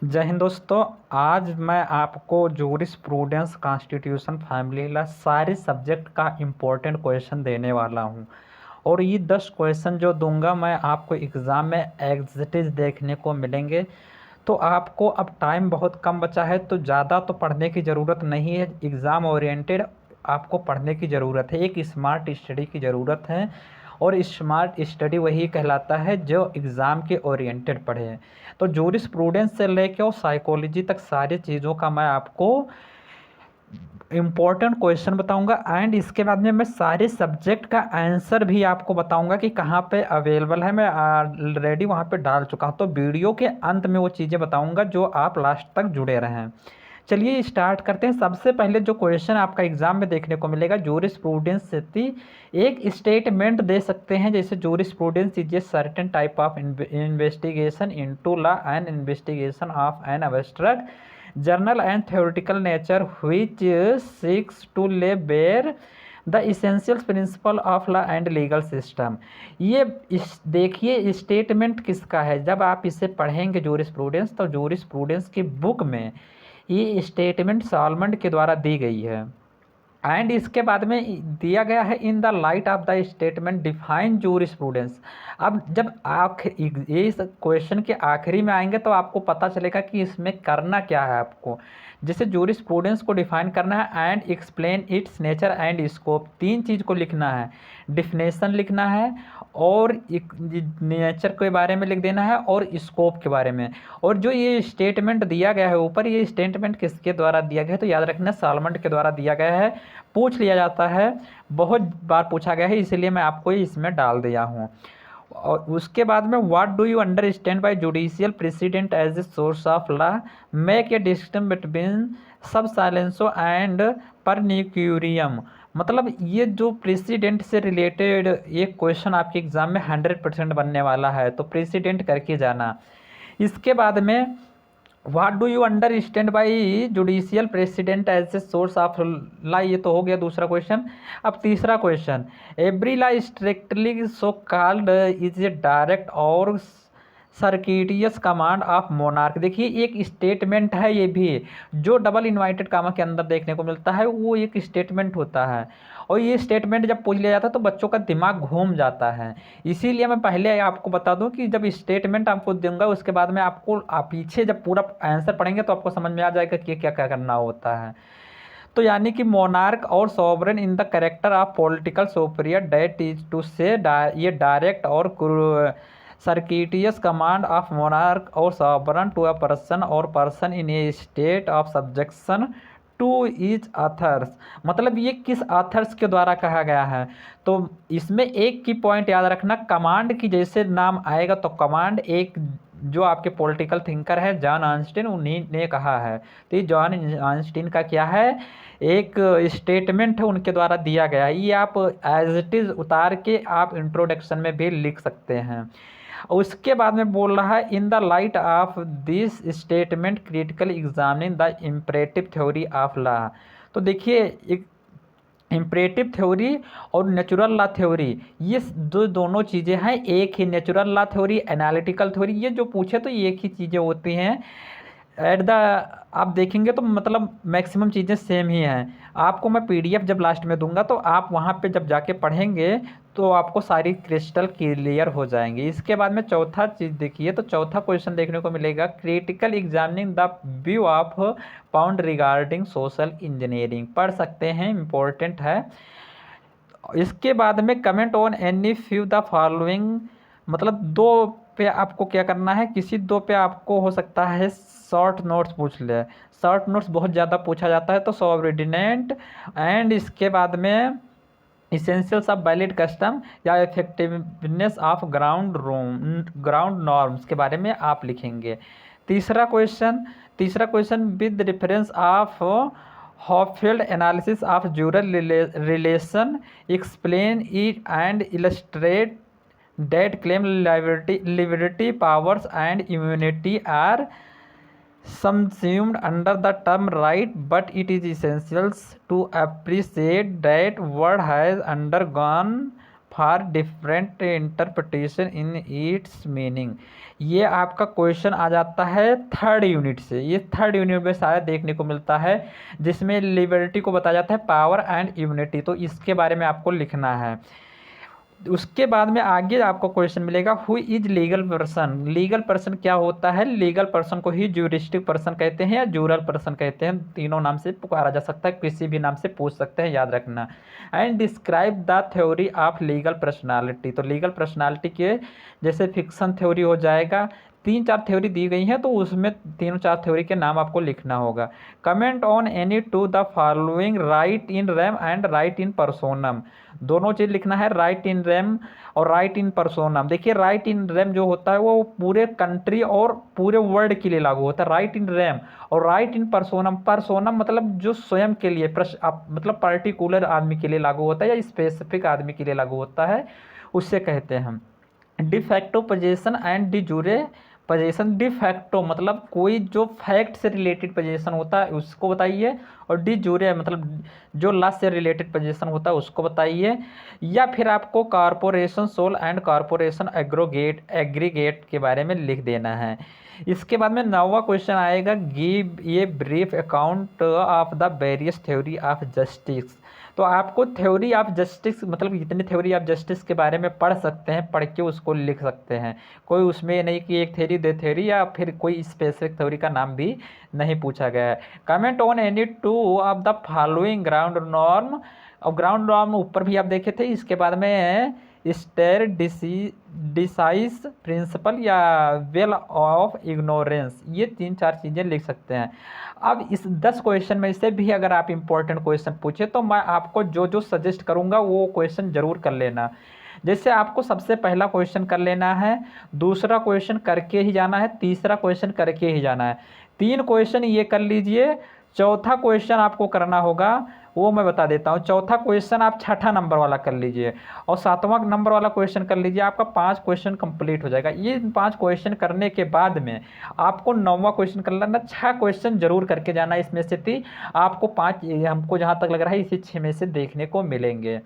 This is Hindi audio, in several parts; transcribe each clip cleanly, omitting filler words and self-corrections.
जय हिंद दोस्तों। आज मैं आपको जूरिस्प्रूडेंस कॉन्स्टिट्यूशन फैमिली लॉ सारे सब्जेक्ट का इम्पोर्टेंट क्वेश्चन देने वाला हूं। और ये 10 क्वेश्चन जो दूंगा मैं आपको एग्ज़ाम में एग्जिटिज देखने को मिलेंगे। तो आपको अब टाइम बहुत कम बचा है, तो ज़्यादा तो पढ़ने की ज़रूरत नहीं है। एग्ज़ाम ओरिएंटेड आपको पढ़ने की ज़रूरत है, एक स्मार्ट स्टडी की ज़रूरत है। और स्मार्ट स्टडी वही कहलाता है जो एग्ज़ाम के ओरिएंटेड पढ़े। तो जूरिस्प्रूडेंस से लेके और साइकोलॉजी तक सारी चीज़ों का मैं आपको इम्पोर्टेंट क्वेश्चन बताऊंगा। एंड इसके बाद में मैं सारे सब्जेक्ट का आंसर भी आपको बताऊंगा कि कहाँ पे अवेलेबल है। मैं ऑलरेडी वहाँ पे डाल चुका हूँ, तो वीडियो के अंत में वो चीज़ें बताऊंगा जो आप लास्ट तक जुड़े रहें। चलिए स्टार्ट करते हैं। सबसे पहले जो क्वेश्चन आपका एग्जाम में देखने को मिलेगा, जूरिस्प्रूडेंस से एक स्टेटमेंट दे सकते हैं, जैसे jurisprudence is a certain type of investigation into law and investigation of an abstract general and theoretical nature which seeks to lay bare the essential principle of law and legal system. ये देखिए स्टेटमेंट किसका है। जब आप इसे पढ़ेंगे जूरिस्प्रूडेंस, तो जूरिस्प्रूडेंस की बुक में ये स्टेटमेंट सॉलमंड के द्वारा दी गई है। एंड इसके बाद में दिया गया है, in the light of the statement define jurisprudence. अब जब आखिर ये इस क्वेश्चन के आखिरी में आएंगे तो आपको पता चलेगा कि इसमें करना क्या है आपको। जैसे जूरिस्प्रूडेंस को डिफाइन करना है and explain it's nature and scope, तीन चीज़ को लिखना है। डिफिनेशन लिखना है और नेचर के बारे में लिख देना है और स्कोप के बारे में। और जो ये स्टेटमेंट दिया गया है ऊपर, ये स्टेटमेंट किसके द्वारा दिया गया है, तो याद रखना सॉलमंड के द्वारा दिया गया है। पूछ लिया जाता है, बहुत बार पूछा गया है, इसीलिए मैं आपको इसमें डाल दिया हूँ। और उसके बाद में what do you understand by judicial precedent as a source of law, make a distinction between sub silentio and परनिक्यूरियम। मतलब ये जो प्रेसिडेंट से रिलेटेड ये क्वेश्चन आपके एग्जाम में 100% बनने वाला है, तो प्रेसिडेंट करके जाना। इसके बाद में what do you understand by judicial precedent as a source of law, ये तो हो गया दूसरा क्वेश्चन। अब तीसरा question, every law strictly so called is a direct और सर्किटियस कमांड ऑफ मोनार्क। देखिए एक स्टेटमेंट है ये भी, जो डबल इन्वाइटेड कामा के अंदर देखने को मिलता है, वो एक स्टेटमेंट होता है। और ये स्टेटमेंट जब पूछ लिया जाता है तो बच्चों का दिमाग घूम जाता है। इसीलिए मैं पहले आपको बता दूं कि जब स्टेटमेंट आपको दूंगा उसके बाद में आपको आप पीछे जब पूरा आंसर पढ़ेंगे तो आपको समझ में आ जाएगा कि क्या क्या करना होता है। तो यानी कि मोनार्क और sovereign in the character of political superior that is to say ये डायरेक्ट और सर्किटियस कमांड ऑफ मोनार्क और सॉवरन टू अ पर्सन और person in a state of subjection to its authors. मतलब ये किस अथर्स के द्वारा कहा गया है। तो इसमें एक की पॉइंट याद रखना, कमांड की जैसे नाम आएगा तो कमांड एक जो आपके पॉलिटिकल थिंकर है जॉन आर्नस्टीन, उन्हीं ने कहा है। तो ये जॉन आर्नस्टीन का क्या है, एक स्टेटमेंट है, उनके द्वारा दिया गया है। ये आप एज इट इज़ उतार के आप इंट्रोडक्शन में भी लिख सकते हैं। उसके बाद में बोल रहा है, in the light of this statement critical examining the imperative theory of law. तो देखिए एक इम्परेटिव थ्योरी और नेचुरल लॉ थ्योरी, ये दोनों चीज़ें हैं एक ही। Natural law theory, analytical theory, ये जो पूछे तो ये एक ही चीज़ें होती हैं। एट द आप देखेंगे तो मतलब मैक्सिमम चीज़ें सेम ही हैं। आपको मैं पीडीएफ जब लास्ट में दूंगा तो आप वहाँ पे जब जाके पढ़ेंगे तो आपको सारी क्रिस्टल क्लियर हो जाएंगी। इसके बाद में चौथा चीज़ देखिए, तो चौथा क्वेश्चन देखने को मिलेगा, critical examining the view of pound regarding social engineering. पढ़ सकते हैं, इम्पोर्टेंट है। इसके बाद में comment on any few the following, मतलब दो पे आपको क्या करना है, किसी दो पे आपको हो सकता है शॉर्ट नोट्स पूछ ले। शॉर्ट नोट्स बहुत ज़्यादा पूछा जाता है, तो सॉवरेडिनेट एंड इसके बाद में इसेंशियल्स ऑफ वैलिड कस्टम या इफेक्टिवनेस ऑफ ग्राउंड नॉर्म्स के बारे में आप लिखेंगे। तीसरा question with reference of Hohfeld analysis of jural relation explain it and illustrate that claim liberty powers and immunity are subsumed under the term right, but it is essential to appreciate that word has undergone for different interpretation in its meaning. ये आपका क्वेश्चन आ जाता है थर्ड यूनिट से, ये थर्ड यूनिट में शायद देखने को मिलता है, जिसमें लिबर्टी को बताया जाता है पावर एंड यूनिटी, तो इसके बारे में आपको लिखना है। उसके बाद में आगे आपको क्वेश्चन मिलेगा who is legal person. Legal person क्या होता है? लीगल पर्सन को ही ज्यूरिस्टिक पर्सन कहते हैं या जूरल पर्सन कहते हैं, तीनों नाम से पुकारा जा सकता है, किसी भी नाम से पूछ सकते हैं, याद रखना। And describe the theory of legal personality. तो लीगल पर्सनालिटी के जैसे फिक्शन थ्योरी हो जाएगा, 3-4 थ्योरी दी गई हैं, तो उसमें 3-4 थ्योरी के नाम आपको लिखना होगा। Comment on any two the following, right in rem and right in personam. दोनों चीज़ लिखना है, राइट इन रैम और राइट इन पर्सोनम। देखिए राइट इन रैम जो होता है वो पूरे कंट्री और पूरे वर्ल्ड के लिए लागू होता है, राइट इन रैम। और राइट इन पर्सोनम, पर्सोनम मतलब जो स्वयं के लिए मतलब पर्टिकुलर आदमी के लिए लागू होता है या स्पेसिफिक आदमी के लिए लागू होता है, उससे कहते हैं हम। De facto position and D jure position. De facto मतलब कोई जो फैक्ट से रिलेटेड पोजीशन होता है उसको बताइए, और डी जूरे मतलब जो लॉ से रिलेटेड पोजीशन होता है उसको बताइए। या फिर आपको corporation sole and corporation aggregate के बारे में लिख देना है। इसके बाद में 9वां क्वेश्चन आएगा, give a brief account of the various theory of justice. तो आपको थ्योरी ऑफ जस्टिस मतलब जितनी थ्योरी ऑफ जस्टिस के बारे में पढ़ सकते हैं, पढ़ के उसको लिख सकते हैं। कोई उसमें नहीं कि एक थ्योरी दे थ्योरी या फिर कोई स्पेसिफिक थ्योरी का नाम भी नहीं पूछा गया है। Comment on any two of the following ground norm. और ग्राउंड नॉर्म ऊपर भी आप देखे थे, इसके बाद में स्टेर डिसाइस प्रिंसिपल या वेल ऑफ इग्नोरेंस, ये 3-4 चीज़ें लिख सकते हैं। अब इस 10 क्वेश्चन में से भी अगर आप इंपॉर्टेंट क्वेश्चन पूछे तो मैं आपको जो जो सजेस्ट करूंगा वो क्वेश्चन जरूर कर लेना। जैसे आपको सबसे पहला क्वेश्चन कर लेना है, दूसरा क्वेश्चन करके ही जाना है, तीसरा क्वेश्चन करके ही जाना है। 3 क्वेश्चन ये कर लीजिए, चौथा क्वेश्चन आपको करना होगा वो मैं बता देता हूँ। चौथा क्वेश्चन आप 6ठा नंबर वाला कर लीजिए और 7वां नंबर वाला क्वेश्चन कर लीजिए, आपका 5 क्वेश्चन कंप्लीट हो जाएगा। ये 5 क्वेश्चन करने के बाद में आपको 9वां क्वेश्चन कर लेना। 6 क्वेश्चन जरूर करके जाना, इसमें से थी आपको 5 हमको जहाँ तक लग रहा है इसी 6 में से देखने को मिलेंगे।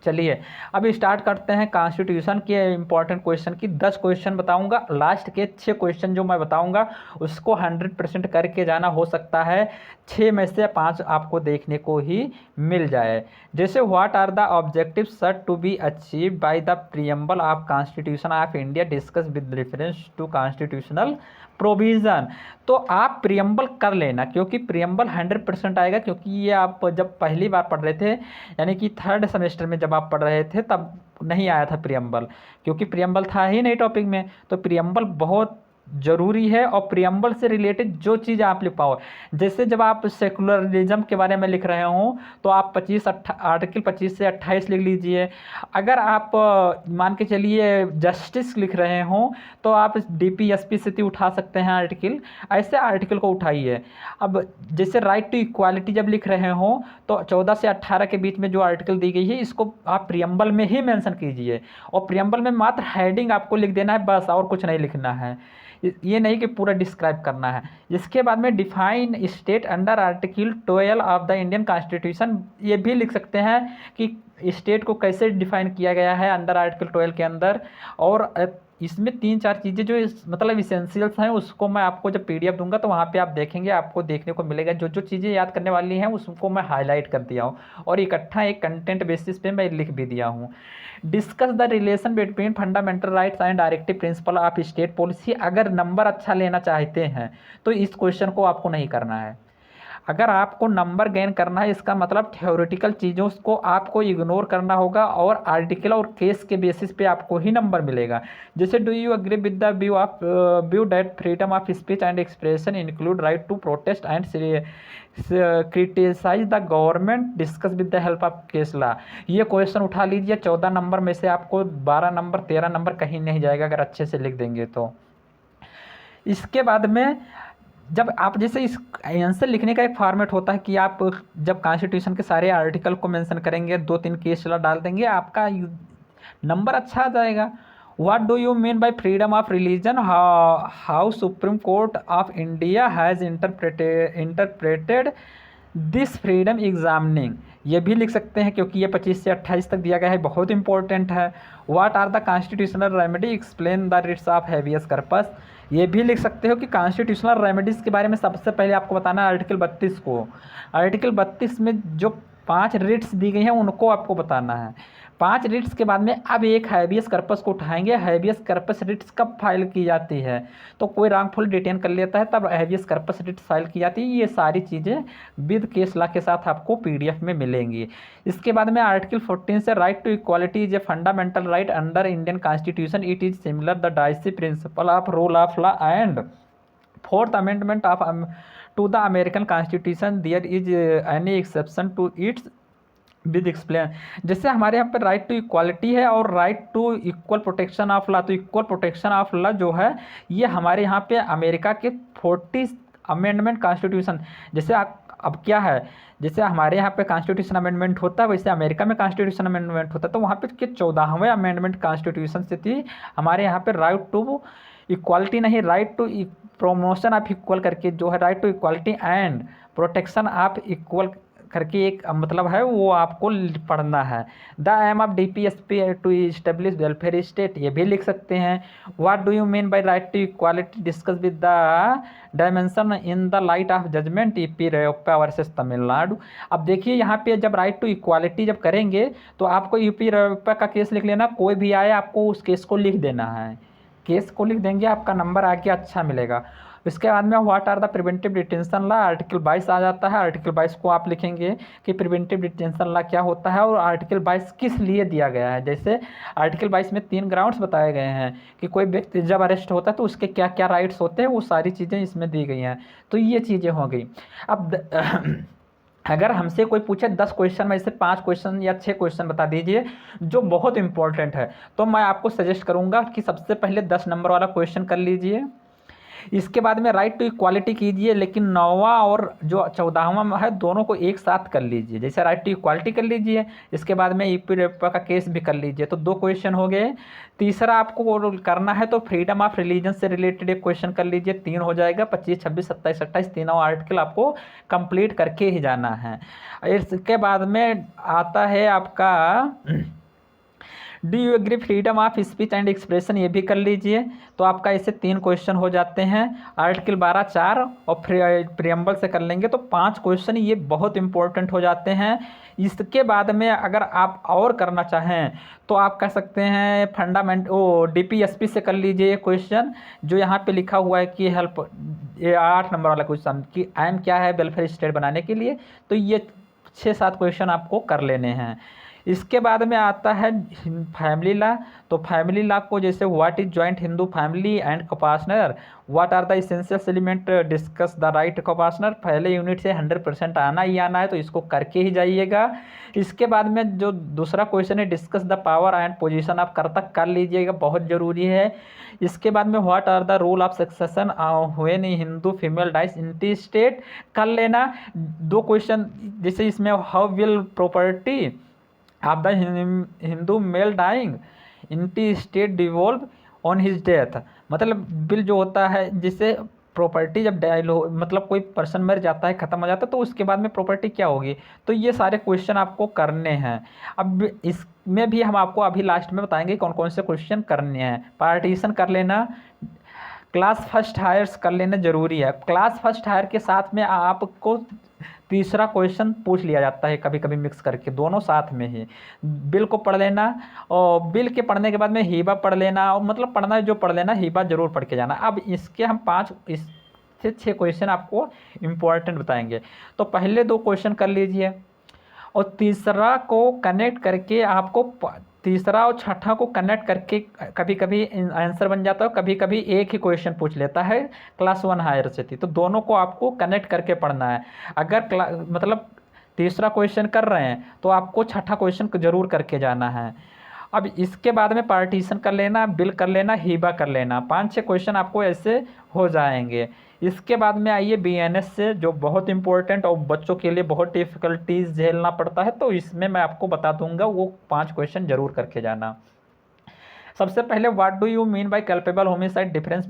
चलिए अभी स्टार्ट करते हैं कॉन्स्टिट्यूशन के इंपॉर्टेंट क्वेश्चन की। 10 क्वेश्चन बताऊंगा, लास्ट के 6 क्वेश्चन जो मैं बताऊंगा उसको 100% करके जाना। हो सकता है 6 में से 5 आपको देखने को ही मिल जाए। जैसे what are the objective set to be achieve by the preamble of constitution of India discuss with reference to constitutional provision. तो आप प्रीएम्बल कर लेना, क्योंकि प्रीएम्बल 100% आएगा, क्योंकि ये आप जब पहली बार पढ़ रहे थे यानी कि थर्ड सेमेस्टर में जब आप पढ़ रहे थे तब नहीं आया था प्रीएम्बल, क्योंकि प्रीएम्बल था ही नहीं टॉपिक में। तो प्रीएम्बल बहुत जरूरी है, और प्रीएम्बल से रिलेटेड जो चीज़ आप लिख पाओ, जैसे जब आप सेकुलरिज्म के बारे में लिख रहे हो तो आप आर्टिकल 25 से 28 लिख लीजिए। अगर आप मान के चलिए जस्टिस लिख रहे हो तो आप डीपीएसपी से उठा सकते हैं आर्टिकल, ऐसे आर्टिकल को उठाइए। अब जैसे राइट टू इक्वालिटी जब लिख रहे हो तो 14 से 18 के बीच में जो आर्टिकल दी गई है इसको आप प्रीएम्बल में ही मेंशन कीजिए, और प्रीएम्बल में मात्र हेडिंग आपको लिख देना है बस, और कुछ नहीं लिखना है, ये नहीं कि पूरा डिस्क्राइब करना है। इसके बाद में define state under article 12 of the Indian constitution, ये भी लिख सकते हैं कि स्टेट को कैसे डिफाइन किया गया है अंडर आर्टिकल 12 के अंदर। और इसमें 3-4 चीज़ें जो मतलब इसेंशियल्स हैं उसको मैं आपको जब पीडीएफ दूंगा तो वहाँ पे आप देखेंगे, आपको देखने को मिलेगा जो जो चीज़ें याद करने वाली हैं उसको मैं हाईलाइट कर दिया हूँ, और इकट्ठा एक कंटेंट बेसिस पे मैं लिख भी दिया हूँ। Discuss the relation between fundamental rights and directive principle of state policy. अगर नंबर अच्छा लेना चाहते हैं तो इस क्वेश्चन को आपको नहीं करना है। अगर आपको नंबर गेन करना है इसका मतलब थ्योरेटिकल चीज़ों को आपको इग्नोर करना होगा, और आर्टिकल और केस के बेसिस पे आपको ही नंबर मिलेगा। जैसे do you agree with the view that freedom of speech and expression include right to protest and criticise the government, discuss with the help of case law. ये क्वेश्चन उठा लीजिए, 14 नंबर में से आपको 12 नंबर 13 नंबर कहीं नहीं जाएगा अगर अच्छे से लिख देंगे तो। इसके बाद में जब आप जैसे इस आंसर लिखने का एक फॉर्मेट होता है कि आप जब कॉन्स्टिट्यूशन के सारे आर्टिकल को मेंशन करेंगे, 2-3 केस डाल देंगे, आपका नंबर अच्छा आ जाएगा। What do you mean bye freedom of religion, how supreme court of India has interpreted this freedom examining, ये भी लिख सकते हैं क्योंकि ये 25 से 28 तक दिया गया है, बहुत इंपॉर्टेंट है। What are the constitutional remedy, explain the writs of habeas corpus, ये भी लिख सकते हो कि कॉन्स्टिट्यूशनल रेमेडीज़ के बारे में सबसे पहले आपको बताना है आर्टिकल 32 को। आर्टिकल 32 में जो 5 रिट्स दी गई हैं उनको आपको बताना है। 5 रिट्स के बाद में अब एक हैबियस कॉर्पस को उठाएंगे। हैबियस कॉर्पस रिट्स कब फाइल की जाती है, तो कोई रॉन्गफुल डिटेन कर लेता है तब हैबियस कॉर्पस रिट्स फाइल की जाती है। ये सारी चीज़ें विद केस लॉ के साथ आपको पीडीएफ में मिलेंगी। इसके बाद में आर्टिकल 14 से right to equality is a fundamental right under Indian constitution, it is similar the Dicey principle of rule of law and fourth amendment of to the American constitution, there is any exception to its with explain. जैसे हमारे यहाँ पर राइट टू इक्वालिटी है और right to equal protection of law, तो इक्वल प्रोटेक्शन ऑफ लॉ जो है ये हमारे यहाँ पे अमेरिका के 40 अमेंडमेंट कॉन्स्टिट्यूशन, जैसे अब क्या है, जैसे हमारे यहाँ पे कॉन्स्टिट्यूशन अमेंडमेंट होता है वैसे अमेरिका में कॉन्स्टिट्यूशन अमेंडमेंट होता है, तो वहाँ पे के 14वें अमेंडमेंट कॉन्स्टिट्यूशन से थी हमारे यहाँ पे राइट टू इक्वालिटी नहीं, right to promotion of equal करके जो है right to equality and protection of equal करके एक मतलब है, वो आपको पढ़ना है। The aim of DPSP to establish welfare state, ये भी लिख सकते हैं। What do you mean by right to equality, discuss with the dimension in the light of judgement EP Royappa versus Tamil Nadu. अब देखिए यहाँ पे जब राइट टू इक्वालिटी जब करेंगे तो आपको यूपी रेयोप्पा का केस लिख लेना, कोई भी आए आपको उस केस को लिख देना है, केस को लिख देंगे आपका नंबर आगे अच्छा मिलेगा। इसके बाद में what are the preventive detention law, article 22 आ जाता है। आर्टिकल 22 को आप लिखेंगे कि प्रिवेंटिव डिटेंशन लॉ क्या होता है और आर्टिकल 22 किस लिए दिया गया है। जैसे आर्टिकल 22 में 3 ग्राउंड्स बताए गए हैं कि कोई व्यक्ति जब अरेस्ट होता है तो उसके क्या क्या राइट्स होते हैं, वो सारी चीज़ें इसमें दी गई हैं। तो ये चीज़ें हो गई। अब अगर हमसे कोई पूछे 10 क्वेश्चन में से 5 क्वेश्चन या 6 क्वेश्चन बता दीजिए जो बहुत इंपॉर्टेंट है, तो मैं आपको सजेस्ट करूंगा कि सबसे पहले 10 नंबर वाला क्वेश्चन कर लीजिए। इसके बाद में राइट टू इक्वालिटी कीजिए, लेकिन 9वां और जो 14वां है दोनों को एक साथ कर लीजिए। जैसे राइट टू इक्वालिटी कर लीजिए, इसके बाद में ईपी रेप्पा का केस भी कर लीजिए, तो 2 क्वेश्चन हो गए। तीसरा आपको करना है तो फ्रीडम ऑफ रिलीजन से रिलेटेड एक क्वेश्चन कर लीजिए, 3 हो जाएगा। 25, 26, 27, 28 तीनों आर्टिकल आपको कंप्लीट करके ही जाना है। इसके बाद में आता है आपका do you agree freedom of speech and expression, ये भी कर लीजिए, तो आपका ऐसे 3 क्वेश्चन हो जाते हैं। आर्टिकल 12 4 और प्रियम्बल से कर लेंगे तो 5 क्वेश्चन ये बहुत इंपॉर्टेंट हो जाते हैं। इसके बाद में अगर आप और करना चाहें तो आप कर सकते हैं फंडामेंट डीपीएसपी से कर लीजिए क्वेश्चन, जो यहाँ पे लिखा हुआ है कि हेल्प, ये 8 नंबर वाला क्वेश्चन कि एम क्या है वेलफेयर स्टेट बनाने के लिए, तो ये 6-7 क्वेश्चन आपको कर लेने हैं। इसके बाद में आता है फैमिली लॉ, तो फैमिली लॉ को जैसे what is joint Hindu family and coparcener, what are the essential element, discuss the right coparcener, पहले यूनिट से 100% आना ही आना है, तो इसको करके ही जाइएगा। इसके बाद में जो दूसरा क्वेश्चन है discuss the power and position of karta, कर लीजिएगा, बहुत ज़रूरी है। इसके बाद में what are the rule of succession when Hindu female dies intestate, कर लेना। 2 क्वेश्चन जैसे इसमें how will property of the Hindu male dying intestate devolve on his death, मतलब बिल जो होता है जिससे प्रॉपर्टी जब डायल हो, मतलब कोई पर्सन मर जाता है, ख़त्म हो जाता है, तो उसके बाद में प्रॉपर्टी क्या होगी, तो ये सारे क्वेश्चन आपको करने हैं। अब इसमें भी हम आपको अभी लास्ट में बताएंगे कौन कौन से क्वेश्चन करने हैं। पार्टीशन कर लेना, क्लास फर्स्ट हायर्स कर लेना ज़रूरी है। क्लास फर्स्ट हायर के साथ में आपको तीसरा क्वेश्चन पूछ लिया जाता है कभी कभी मिक्स करके, दोनों साथ में ही। बिल को पढ़ लेना और बिल के पढ़ने के बाद में हीबा पढ़ लेना, और मतलब पढ़ना जो पढ़ लेना, हीबा जरूर पढ़ के जाना। अब इसके हम 5 से 6 क्वेश्चन आपको इम्पोर्टेंट बताएंगे, तो पहले 2 क्वेश्चन कर लीजिए और तीसरा को कनेक्ट करके आपको तीसरा और छठा को कनेक्ट करके कभी कभी आंसर बन जाता है, कभी कभी एक ही क्वेश्चन पूछ लेता है क्लास 1 हायर से थी, तो दोनों को आपको कनेक्ट करके पढ़ना है। अगर मतलब तीसरा क्वेश्चन कर रहे हैं तो आपको छठा क्वेश्चन जरूर करके जाना है। अब इसके बाद में पार्टीशन कर लेना, बिल कर लेना, हीबा कर लेना, 5-6 क्वेश्चन आपको ऐसे हो जाएंगे। इसके बाद में आइए बीएनएस से, जो बहुत इंपॉर्टेंट और बच्चों के लिए बहुत डिफ़िकल्टीज झेलना पड़ता है, तो इसमें मैं आपको बता दूंगा, वो 5 क्वेश्चन जरूर करके जाना। सबसे पहले what do you mean bye culpable homicide difference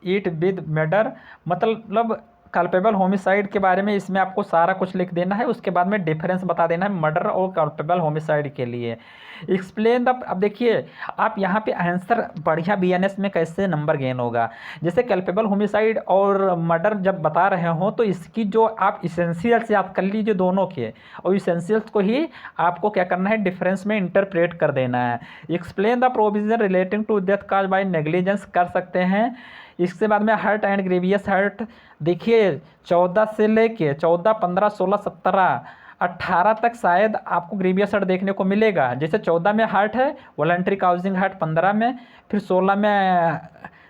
it with murder, मतलब कल्पेबल होमिसाइड के बारे में इसमें आपको सारा कुछ लिख देना है। उसके बाद में डिफरेंस बता देना है मर्डर और कल्पेबल होमिसाइड के लिए। एक्सप्लेन द, अब देखिए आप यहाँ पे आंसर बढ़िया बीएनएस में कैसे नंबर गेन होगा। जैसे कल्पेबल होमिसाइड और मर्डर जब बता रहे हो तो इसकी जो आप इसेंशियल्स याद कर लीजिए दोनों के, और इसेंशियल्स को ही आपको क्या करना है, डिफरेंस में इंटरप्रेट कर देना है। Explain the provision relating to death caused by negligence कर सकते हैं। इसके बाद में हर्ट एंड ग्रेवियस हर्ट, देखिए 14 से लेके 14, 15, 16, 17, 18 तक शायद आपको ग्रेवियस हर्ट देखने को मिलेगा। जैसे 14 में हर्ट है वॉलंटरी काउजिंग हर्ट, 15 में, फिर 16 में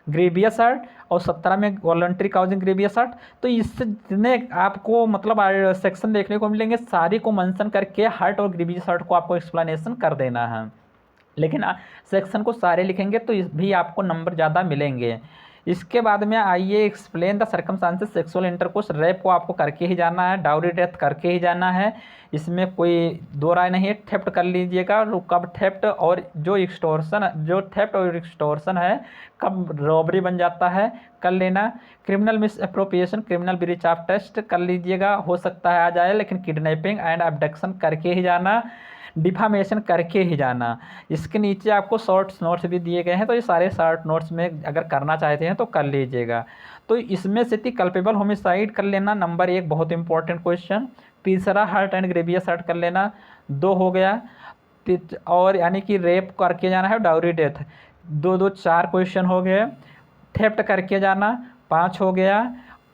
ग्रेवियस हर्ट और 17 में वॉलंटरी काउजिंग ग्रेवियस हर्ट। तो इससे जितने आपको मतलब सेक्शन देखने को मिलेंगे सारी को मेंशन करके हर्ट और ग्रेवियस हर्ट को आपको एक्सप्लेनेशन कर देना है। लेकिन सेक्शन को सारे लिखेंगे तो इस भी आपको नंबर ज़्यादा मिलेंगे। इसके बाद में आइए explain the circumstances sexual intercourse, rape को आपको करके ही जाना है, डाउरी डेथ करके ही जाना है, इसमें कोई दो राय नहीं है। थेफ्ट कर लीजिएगा, कब थेफ्ट और जो थेफ्ट और एक्सटॉर्शन है कब रॉबरी बन जाता है कर लेना। Criminal miss appropriation, criminal breach of trust कर लीजिएगा, हो सकता है आ जाए, लेकिन किडनैपिंग एंड अबडक्शन करके ही जाना, डिफामेशन करके ही जाना। इसके नीचे आपको शॉर्ट नोट्स भी दिए गए हैं, तो ये सारे शॉर्ट नोट्स में अगर करना चाहते हैं तो कर लीजिएगा। तो इसमें से कल्पेबल होमिसाइड कर लेना नंबर 1, बहुत इंपॉर्टेंट क्वेश्चन। तीसरा हर्ट एंड ग्रेवियस हर्ट कर लेना, 2 हो गया। और यानी कि रेप करके जाना है, डाउरी डेथ 2 2 4 क्वेश्चन हो गए। थेफ्ट करके जाना 5 हो गया।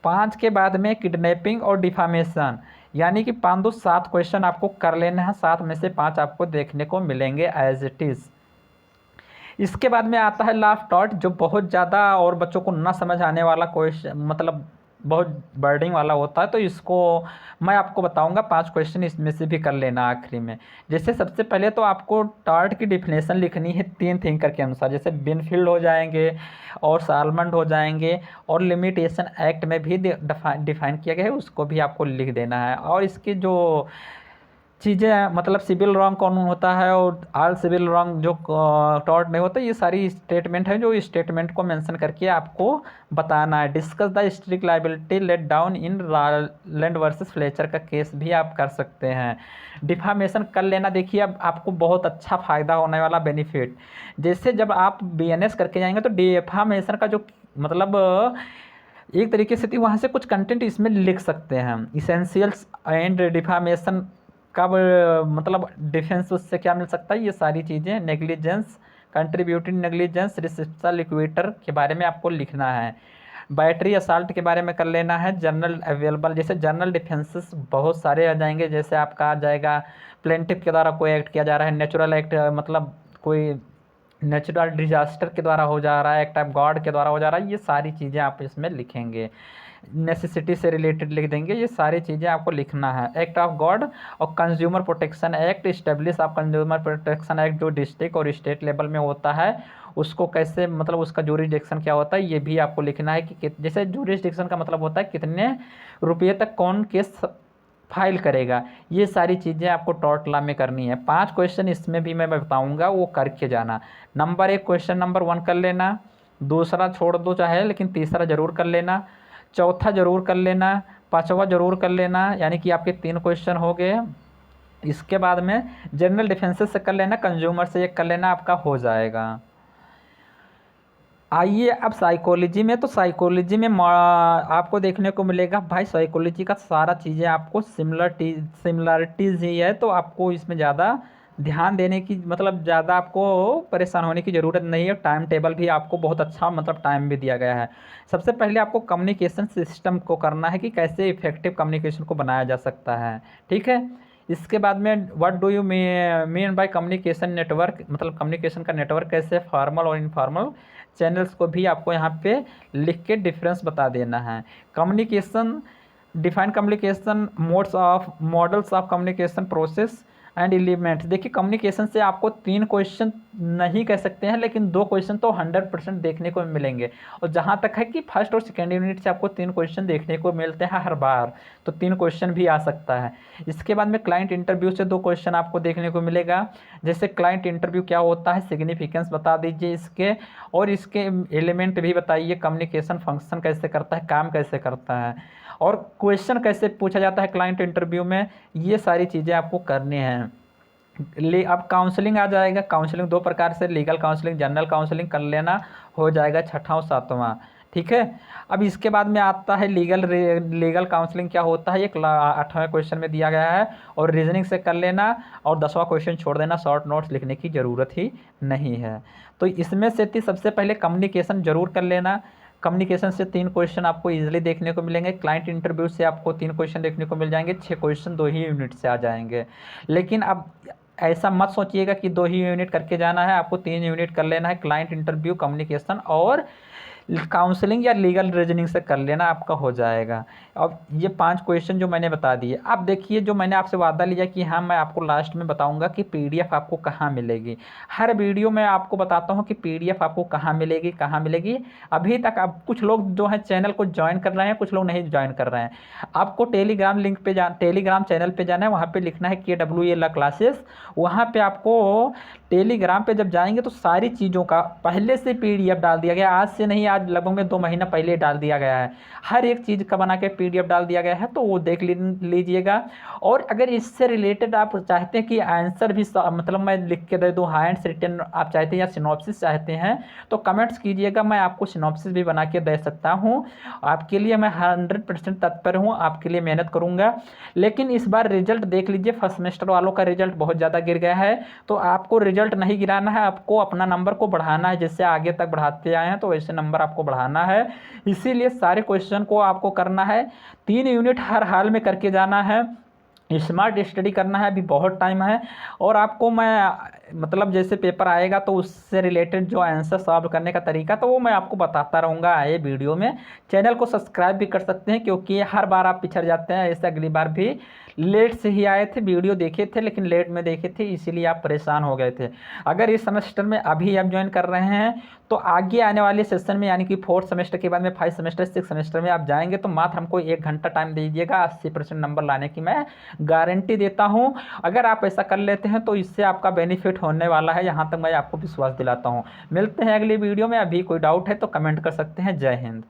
5 के बाद में किडनैपिंग और डिफामेशन, यानी कि 5 2 7 क्वेश्चन आपको कर लेना है, 7 में से 5 आपको देखने को मिलेंगे एज इट इज़। इसके बाद में आता है लास्ट टॉट, जो बहुत ज़्यादा और बच्चों को ना समझ आने वाला क्वेश्चन, मतलब बहुत बर्डिंग वाला होता है। तो इसको मैं आपको बताऊंगा, 5 क्वेश्चन इसमें से भी कर लेना आखिरी में। जैसे सबसे पहले तो आपको टार्ट की डिफिनेशन लिखनी है 3 थिंकर के अनुसार, जैसे बिनफील्ड हो जाएंगे और सालमंड हो जाएंगे, और लिमिटेशन एक्ट में भी डिफाइन किया गया है, उसको भी आपको लिख देना है। और इसकी जो चीज़ें मतलब सिविल रॉन्ग कानून होता है और आल सिविल रॉन्ग जो टॉर्ट में होता है, ये सारी स्टेटमेंट है, जो स्टेटमेंट को मेंशन करके आपको बताना है। Discuss the strict liability laid down in Rylands versus Fletcher का केस भी आप कर सकते हैं। डिफामेशन कर लेना, देखिए अब आपको बहुत अच्छा फ़ायदा होने वाला बेनिफिट। जैसे जब आप बीएनएस करके जाएंगे तो डिफामेशन का जो मतलब एक तरीके से वहाँ से कुछ कंटेंट इसमें लिख सकते हैं। इसेंशियल्स एंड डिफामेशन कब मतलब डिफेंस उससे क्या मिल सकता है, ये सारी चीज़ें। नेग्लिजेंस, कंट्रीब्यूटिंग नेग्लिजेंस, रिसिप्शल इक्वेटर के बारे में आपको लिखना है। बैटरी असाल्ट के बारे में कर लेना है। जनरल अवेलेबल, जैसे जनरल डिफेंसेस बहुत सारे आ जाएंगे, जैसे आपका आ जाएगा प्लेंटिफ के द्वारा कोई एक्ट किया जा रहा है, नेचुरल एक्ट मतलब कोई नेचुरल डिजास्टर के द्वारा हो जा रहा है, एक्ट ऑफ गॉड के द्वारा हो जा रहा है, ये सारी चीज़ें आप इसमें लिखेंगे। नेसेसिटी से रिलेटेड लिख देंगे, ये सारी चीज़ें आपको लिखना है। एक्ट ऑफ गॉड और consumer protection act, establish of consumer protection act जो डिस्ट्रिक्ट और स्टेट लेवल में होता है, उसको कैसे मतलब उसका जूरिसडिक्शन क्या होता है, ये भी आपको लिखना है कि जैसे जूरिसडिक्शन का मतलब होता है कितने रुपये तक कौन केस फाइल करेगा, ये सारी चीज़ें आपको टॉर्ट लॉ में करनी है। 5 क्वेश्चन इसमें भी मैं बताऊंगा, वो करके जाना। नंबर 1 क्वेश्चन नंबर 1 कर लेना, दूसरा छोड़ दो चाहे, लेकिन तीसरा जरूर कर लेना, चौथा जरूर कर लेना, 5वां जरूर कर लेना, यानी कि आपके 3 क्वेश्चन हो गए। इसके बाद में जनरल डिफेंसेस से कर लेना, कंज्यूमर से एक कर लेना, आपका हो जाएगा। आइए अब साइकोलॉजी में, तो साइकोलॉजी में आपको देखने को मिलेगा भाई साइकोलॉजी का सारा चीज़ें आपको सिमिलरिटीज़ ही है, तो आपको इसमें ज़्यादा ध्यान देने की मतलब ज़्यादा आपको परेशान होने की ज़रूरत नहीं है। टाइम टेबल भी आपको बहुत अच्छा मतलब टाइम भी दिया गया है। सबसे पहले आपको कम्युनिकेशन सिस्टम को करना है कि कैसे इफेक्टिव कम्युनिकेशन को बनाया जा सकता है, ठीक है। इसके बाद में what do you mean by communication network, मतलब कम्युनिकेशन का नेटवर्क कैसे, फॉर्मल और इनफॉर्मल चैनल्स को भी आपको यहाँ पे लिख के डिफरेंस बता देना है। Communication, define communication, models of communication process, and elements. देखिए कम्युनिकेशन से आपको 3 क्वेश्चन नहीं कह सकते हैं, लेकिन 2 क्वेश्चन तो 100% देखने को मिलेंगे। और जहाँ तक है कि फर्स्ट और सेकेंड यूनिट से आपको 3 क्वेश्चन देखने को मिलते हैं हर बार, तो 3 क्वेश्चन भी आ सकता है। इसके बाद में क्लाइंट इंटरव्यू से 2 क्वेश्चन आपको देखने को मिलेगा। जैसे क्लाइंट इंटरव्यू क्या होता है, सिग्निफिकेंस बता दीजिए इसके, और इसके एलिमेंट भी बताइए, कम्युनिकेशन फंक्शन कैसे करता है, काम कैसे करता है, और क्वेश्चन कैसे पूछा जाता है क्लाइंट इंटरव्यू में, ये सारी चीज़ें आपको करनी हैं। अब काउंसलिंग आ जाएगा। काउंसलिंग 2 प्रकार से, लीगल काउंसलिंग, जनरल काउंसलिंग कर लेना, हो जाएगा 6वां और 7वां। ठीक है। अब इसके बाद में आता है लीगल काउंसलिंग क्या होता है, ये 8वें क्वेश्चन में दिया गया है, और रीजनिंग से कर लेना, और 10वां क्वेश्चन छोड़ देना, शॉर्ट नोट्स लिखने की ज़रूरत ही नहीं है। तो इसमें से सबसे पहले कम्युनिकेशन जरूर कर लेना। कम्युनिकेशन से 3 क्वेश्चन आपको इजीली देखने को मिलेंगे। क्लाइंट इंटरव्यू से आपको 3 क्वेश्चन देखने को मिल जाएंगे, 6 क्वेश्चन 2 ही यूनिट से आ जाएंगे। लेकिन अब ऐसा मत सोचिएगा कि 2 ही यूनिट करके जाना है, आपको 3 यूनिट कर लेना है। क्लाइंट इंटरव्यू, कम्युनिकेशन और काउंसलिंग या लीगल रीजनिंग से कर लेना, आपका हो जाएगा। अब ये 5 क्वेश्चन जो मैंने बता दिए। अब देखिए, जो मैंने आपसे वादा लिया कि हाँ मैं आपको लास्ट में बताऊंगा कि पीडीएफ आपको कहाँ मिलेगी। हर वीडियो में आपको बताता हूँ कि पीडीएफ आपको कहाँ मिलेगी, कहाँ मिलेगी। अभी तक अब कुछ लोग जो है चैनल को ज्वाइन कर रहे हैं, कुछ लोग नहीं ज्वाइन कर रहे हैं। आपको टेलीग्राम लिंक पे टेलीग्राम चैनल पे जाना है, वहाँ पे लिखना है KWA ला क्लासेस। वहाँ पे आपको टेलीग्राम पे जब जाएंगे तो सारी चीज़ों का पहले से पीडीएफ डाल दिया गया, आज से नहीं, आज लगभग में 2 महीना पहले डाल दिया गया है। हर एक चीज़ का बना के पीडीएफ डाल दिया गया है, तो वो देख लीजिएगा। और अगर इससे रिलेटेड आप चाहते हैं कि आंसर भी मतलब मैं लिख के दे दूँ, हैंड्स रिटन आप चाहते हैं या सिनॉप्सिस चाहते हैं, तो कमेंट्स कीजिएगा, मैं आपको सिनॉप्सिस भी बना के दे सकता हूँ। आपके लिए मैं 100% तत्पर हूँ, आपके लिए मेहनत करूँगा। लेकिन इस बार रिजल्ट देख लीजिए, फर्स्ट सेमेस्टर वालों का रिजल्ट बहुत ज़्यादा गिर गया है, तो आपको रिजल्ट नहीं गिराना है, आपको अपना नंबर को बढ़ाना है। जिससे आगे तक बढ़ाते आए हैं तो वैसे नंबर आपको बढ़ाना है। इसीलिए सारे क्वेश्चन को आपको करना है, 3 यूनिट हर हाल में करके जाना है, स्मार्ट स्टडी करना है। अभी बहुत टाइम है, और आपको मैं मतलब जैसे पेपर आएगा तो उससे रिलेटेड जो आंसर सॉल्व करने का तरीका, तो वो मैं आपको बताता रहूँगा आए वीडियो में। चैनल को सब्सक्राइब भी कर सकते हैं, क्योंकि हर बार आप पिछड़ जाते हैं। ऐसे अगली बार भी लेट से ही आए थे, वीडियो देखे थे लेकिन लेट में देखे थे, इसीलिए आप परेशान हो गए थे। अगर इस सेमेस्टर में अभी आप ज्वाइन कर रहे हैं, तो आगे आने वाले सेशन में, यानी कि 4th सेमेस्टर के बाद में 5 सेमेस्टर 6 सेमेस्टर में आप जाएंगे, तो मात्र हमको 1 घंटा टाइम दीजिएगा, 80% नंबर लाने की मैं गारंटी देता हूं। अगर आप ऐसा कर लेते हैं तो इससे आपका बेनिफिट होने वाला है, यहाँ तक मैं आपको विश्वास दिलाता हूँ। मिलते हैं अगली वीडियो में। अभी कोई डाउट है तो कमेंट कर सकते हैं। जय हिंद।